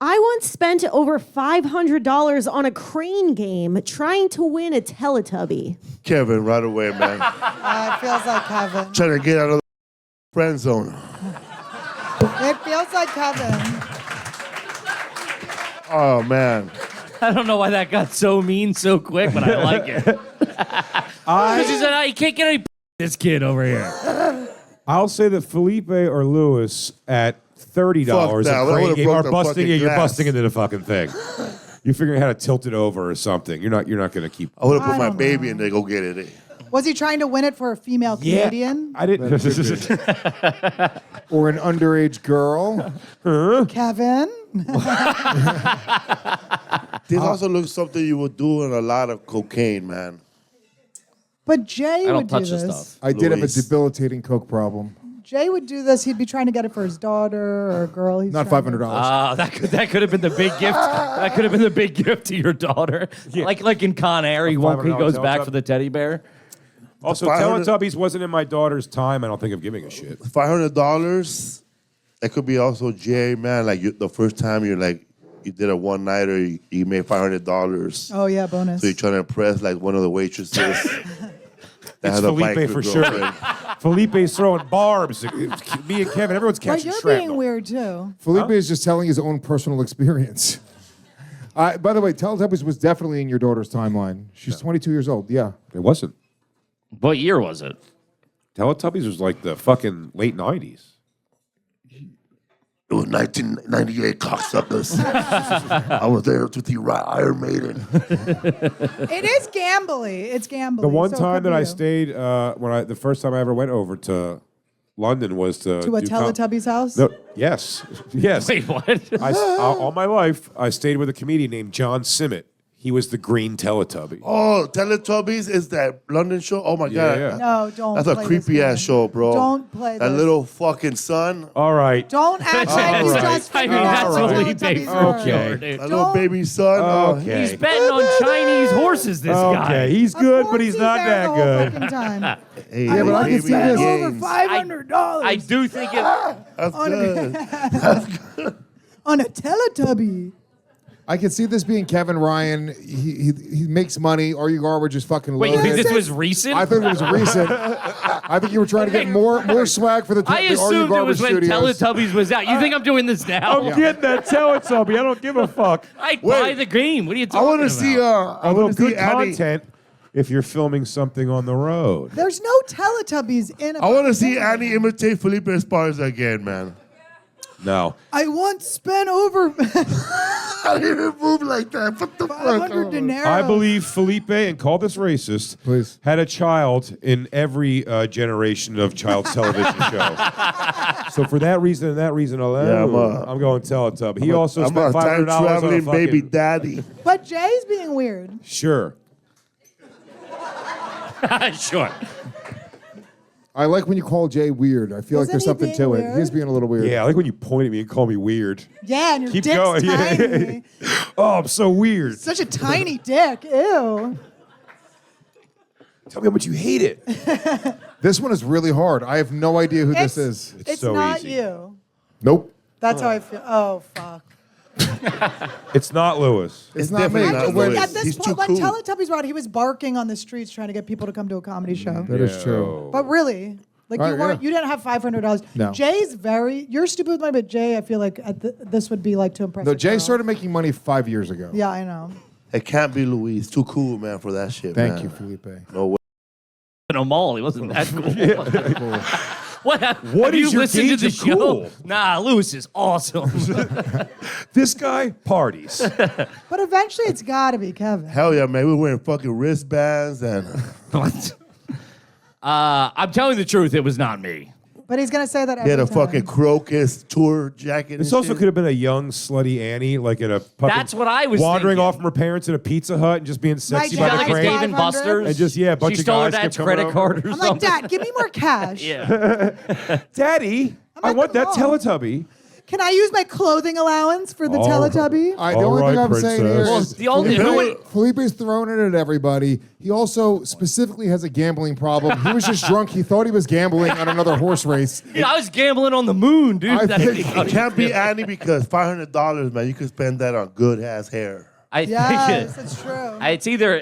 I once spent over $500 on a crane game trying to win a Teletubby. Kevin, right away, man. It feels like Kevin. Trying to get out of the friend zone. It feels like Kevin. Oh, man. I don't know why that got so mean so quick, but I like it. Because he said, you can't get any this kid over here. I'll say that Felipe or Lewis at $30 Fuck that. a I crane would've game broke are the busting fucking it. You're glass. busting into the fucking thing. You're figuring out how to tilt it over or something. You're not going to keep. I would have put I my don't baby know. in there, go get it. Was he trying to win it for a female Canadian? I didn't. Or an underage girl. Kevin? This also looks something you would do in a lot of cocaine, man. But Jay I would don't do touch the this. stuff. I did have a Luis. debilitating coke problem. Jay would do this. He'd be trying to get it for his daughter or a girl. He's Not trying to- $500. That could have been the big gift. That could have been the big gift to your daughter. Like in Con Air, he $500 goes back Teletubby. for the teddy bear. Also, 500 Teletubbies wasn't in my daughter's time. I don't think of giving a shit. $500. That could be also Jay, man. Like the first time you did a one nighter, you made $500. Oh, yeah, bonus. So you're trying to impress like one of the waitresses. that It's has a Felipe biker for sure. girlfriend. Felipe's throwing barbs. Me and Kevin, everyone's But catching you're shrapnel. being weird, too. Felipe is just telling his own personal experience. By the way, Teletubbies was definitely in your daughter's timeline. She's 22 years old. Yeah. It wasn't. What year was it? Teletubbies was like the fucking late 90s. It was 1998, cocksuckers. I was there with the Iron Maiden. It is gambly. It's gambly. The one so it time could that be I you. stayed, the first time I ever went over to London was to To a do Teletubbies house? No, yes. Wait, what? All my life, I stayed with a comedian named John Simmet. He was the green Teletubby. Oh, Teletubbies is that London show? Oh my God. yeah. No, don't That's a play creepy this ass game. show, bro. Don't play That this. little fucking son. All right. Don't act like you right. just I figured mean, out that's what Felipe Teletubbies for are. Okay. sure, dude. That little baby son. Okay. He's betting on Chinese horses, this guy. Okay, he's Of good, course but he's not there that the whole good. fucking time. Hey, Yeah, but I can baby see this. Over gains. $500 I do think it... That's good. on a Teletubby. I can see this being Kevin Ryan. He makes money. Are You Garbage is fucking Wait, loaded. you think this was recent? I think it was recent. I think you were trying to get more swag for the I Are You assumed it Garbage was when studios. Teletubbies was out. You think I'm doing this now? I'm getting that Teletubby. I don't give a fuck. I'd buy the game. What are you I talking want to about? see. I Although want to see good Annie. content if you're filming something on the road. There's no Teletubbies in a I want to see fucking Annie imitate Felipe Esparza again, man. No. I once spent over I didn't move like that. What the fuck? 500 dinero. I believe Felipe, and call this racist, Please. had a child in every generation of child's television show. So for that reason and that reason alone, Yeah, I'm going Teletubby. He also I'm spent a time $500 on a traveling fucking... baby daddy. But Jay's being weird. Sure. Sure. I like when you call Jay weird. I feel like Isn't there's he something being to it. weird? He's being a little weird. Yeah, I like when you point at me and call me weird. Yeah, and your Keep dick's going. tiny. Oh, I'm so weird. Such a tiny dick. Ew. Tell me how much you hate it. This one is really hard. I have no idea who this is. It's so not easy. you. Nope. That's how I feel. Oh, fuck. It's not Lewis. It's not me. definitely I not just Like, Louis. at this He's too point, when cool. Teletubbies were out, he was barking on the streets trying to get people to come to a comedy show. That is true. But really, like All you right, weren't, yeah. you didn't have $500. No. Jay's you're stupid with money, but Jay, I feel like this would be like to impress. No, a Jay girl. started making money 5 years ago. Yeah, I know. It can't be Louis. Too cool, man, for that shit. Thank man. you, Felipe. No way. In a mall, he wasn't that cool. What have is you your listened to gauge the of show? cool? Nah, Lewis is awesome. This guy parties. But eventually, it's got to be Kevin. Hell yeah, man. We were wearing fucking wristbands and What? I'm telling the truth, it was not me. But he's gonna say that he had every a time. fucking Crocus tour jacket. This and also shit. could have been a young, slutty Annie, like in a fucking That's what I was wandering thinking. off from her parents in a Pizza Hut and just being sexy She by got the like Like a it's crane. Dave and 500? Buster's. And just, yeah, a bunch she of stole her guys dad's kept coming credit over. card or I'm like, something. Dad, give me more cash. Yeah. Daddy, I at want the that mall. Teletubby. Can I use my clothing allowance for the All Teletubby? The only thing I'm saying here princess. is the only- Felipe's throwing it at everybody. He also specifically has a gambling problem. He was just drunk. He thought he was gambling on another horse race. Yeah, I was gambling on the moon, dude. I That's think- funny. It can't be Annie because $500, man. You could spend that on good ass hair. I Yes, think it's true. it's either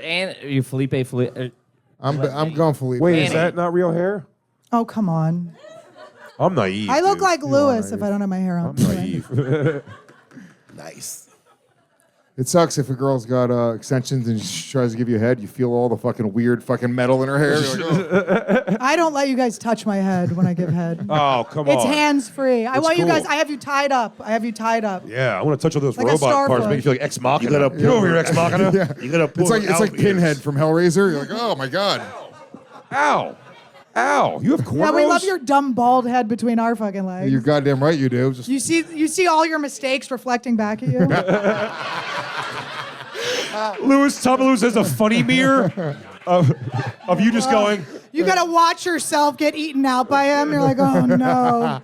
Felipe. I'm going Felipe. Wait, is Annie. that not real hair? Oh, come on. I'm naive. I look dude. like Lewis if I don't have my hair on. I'm naive. Nice. It sucks if a girl's got extensions and she tries to give you a head. You feel all the fucking weird fucking metal in her hair. You're like, oh. I don't let you guys touch my head when I give head. Oh, come on. It's hands-free. I want you cool. guys, I have you tied up. Yeah, I want to touch all those Like a robot parts, starfish. make you feel like Ex Machina. You gotta Get over here, Ex Machina. Yeah. You gotta pull It's like elf Pinhead ears. from Hellraiser. You're like, oh my god. Ow. Ow. You have cornrows? Yeah, we love your dumb bald head between our fucking legs. You're goddamn right you do. Just You see all your mistakes reflecting back at you. Tom Lewis has a funny mirror of you just going, You gotta watch yourself get eaten out by him. You're like, oh no.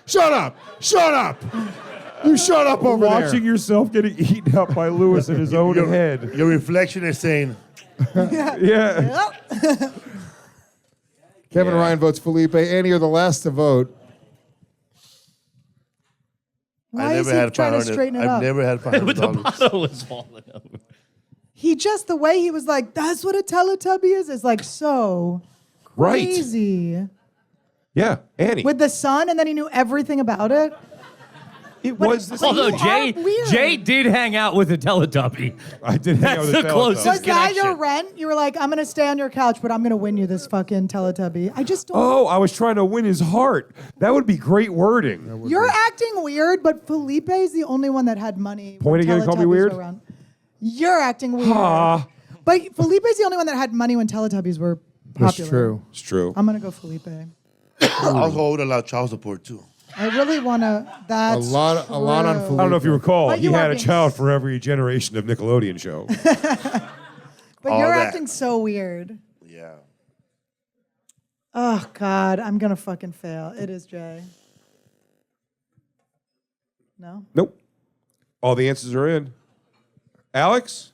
shut up. Shut up. You shut up over watching there. yourself getting eaten up by Lewis in his own head. Your reflection is saying, Yeah. Kevin Ryan votes Felipe. Annie, you're the last to vote. Why is he trying to straighten it I've up? never had With the $500. bottle was falling over. He just, the way he was like, that's what a Teletubby is like so Right. crazy. Yeah, Annie. With the sun, and then he knew everything about it. it was this. Although you are weird. Jay did hang out with a Teletubby. I did hang out That's with the a closest. Teletubby. Was that your connection. rent? You were like, I'm gonna stay on your couch, but I'm gonna win you this fucking Teletubby. I just don't. Oh, I was trying to win his heart. That would be great wording. You're acting weird, but Felipe is the only one that had money. Point when again and call me Teletubbies weird? were around. You're acting weird. Ah. But Felipe is the only one that had money when Teletubbies were popular. That's true. It's true. I'm gonna go Felipe. Also, would allow child support too. I really wanna. A That's lot on true. Felipe. I don't know if you recall, But he you had are a being child for every generation of Nickelodeon show. But All you're that. acting so weird. Yeah. Oh God, I'm gonna fucking fail. It is Jay. No. Nope. All the answers are in. Alex?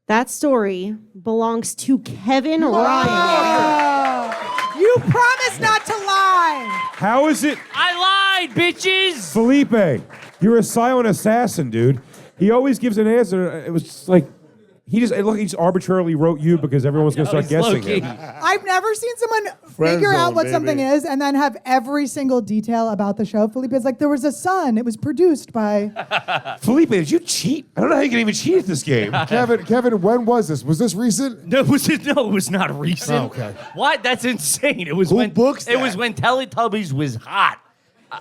That story belongs to Kevin Ryan. You promised not to lie. How is it? I lied, bitches. Felipe, you're a silent assassin, dude. He always gives an answer. It was just like, he just arbitrarily wrote you because everyone's going to start He's guessing low-key. it. I've never seen someone Friend figure out zone, what baby. something is and then have every single detail about the show. Felipe is like, there was a son. It was produced by. Felipe, did you cheat? I don't know how you can even cheat at this game. Kevin, when was this? Was this recent? No, it was not recent. Oh, okay. What? That's insane. It was Who when books it was that? when Teletubbies was hot.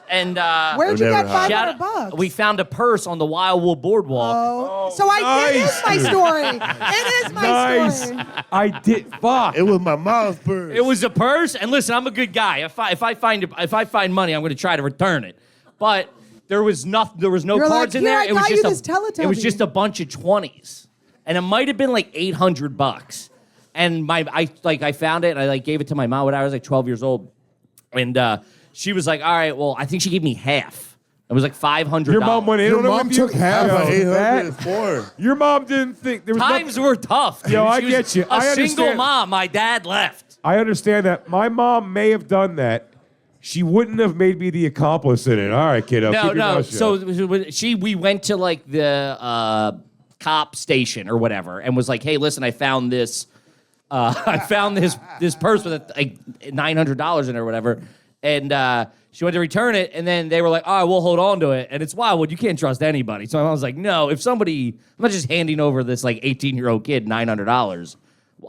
And Where'd you never get had. $500 bucks? we found a purse on the Wildwood Boardwalk. Oh, so it is nice. my story. It is my Nice. story. I did. Fuck. It was my mom's purse. It was a purse, and listen, I'm a good guy. If I find money, I'm going to try to return it. But there was no You're cards like, in "Here, there. I It was got you just this Teletubby." it was just a bunch of 20s, and it might have been like $800. And I found it, and I gave it to my mom when I was like 12 years old, and she was like, "All right, well, I think she gave me half." It was like $500. Your mom went in Your on it mom with you? took half Yo, of $800 that- is for. Your mom didn't think there was Times were tough. Dude. Yo, I She was get you. A I single understand. mom. My dad left. I understand that. My mom may have done that. She wouldn't have made me the accomplice in it. All right, kiddo. No, keep your no. mouth shut. So we went to like the cop station or whatever, and was like, "Hey, listen, I found this. I found this purse with like $900 in it or whatever." And she went to return it, and then they were like, "All right, we'll hold on to it." And it's Wildwood. You can't trust anybody. So I was like, "No, if somebody, I'm not just handing over this like 18-year-old kid $900.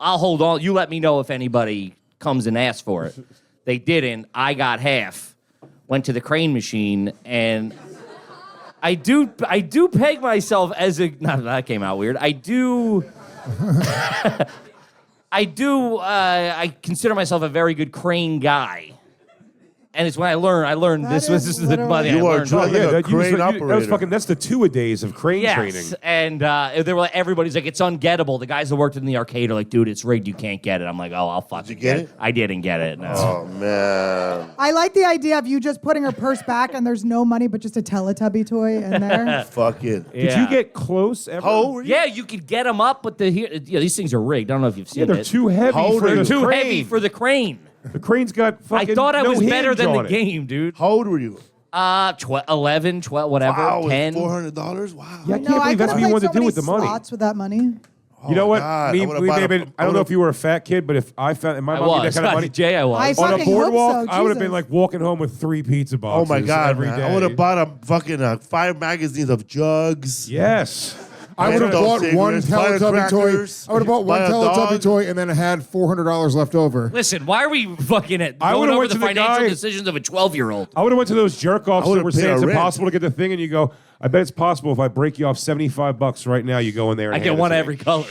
I'll hold on. You let me know if anybody comes and asks for it." They didn't. I got half. Went to the crane machine, and I do peg myself as a. No, that came out weird. I do. I consider myself a very good crane guy. And it's when I learned That this was is the literally- money I You are learned. drunk. Yeah, Like a that, crane that was operator. fucking. That's the two-a-days of crane training. Yes, and they were like, everybody's like, it's ungettable. The guys that worked in the arcade are like, dude, it's rigged. You can't get it. I'm like, oh, I'll fucking you get it? I didn't get it. No. Oh man. I like the idea of you just putting her purse back and there's no money but just a Teletubby toy in there. Fuck it. Did you get close ever? How old were you? Yeah, you could get them up, but these things are rigged. I don't know if you've seen Yeah, they're it. too heavy How old for are the you? Too crane. heavy for the crane. The crane's got fucking I thought I no was better hinge than the on it. game, dude. How old were you? 11, 12, whatever, Wow, $10. $400. Wow. Yeah, I No, can't believe that's what you could've wanted played to do with so the many money. slots with that money. You know what? God, Me, I would've we bought may a- have been, I don't know would've- if you were a fat kid, but if I found, in my I money, that was. kind of money, Jay, I was. I on a fucking hope boardwalk, so, I would have been Jesus. like walking home with 3 pizza Oh boxes my God, every man. day. I would have bought a fucking 5 magazines of jugs. Yes. I would have Menthol bought one cigarettes, Teletubby toy. firecrackers, I would have bought one buy a Teletubby dog. toy and then had $400 left over. Listen, why are we fucking I going would've over went the to the financial guy- decisions of a 12-year-old? I would have went to those jerk-offs I that would've were paid saying a it's rent. impossible to get the thing, and you go, I bet it's possible if I break you off $75 right now, you go in there and I get hand it one to me. every color.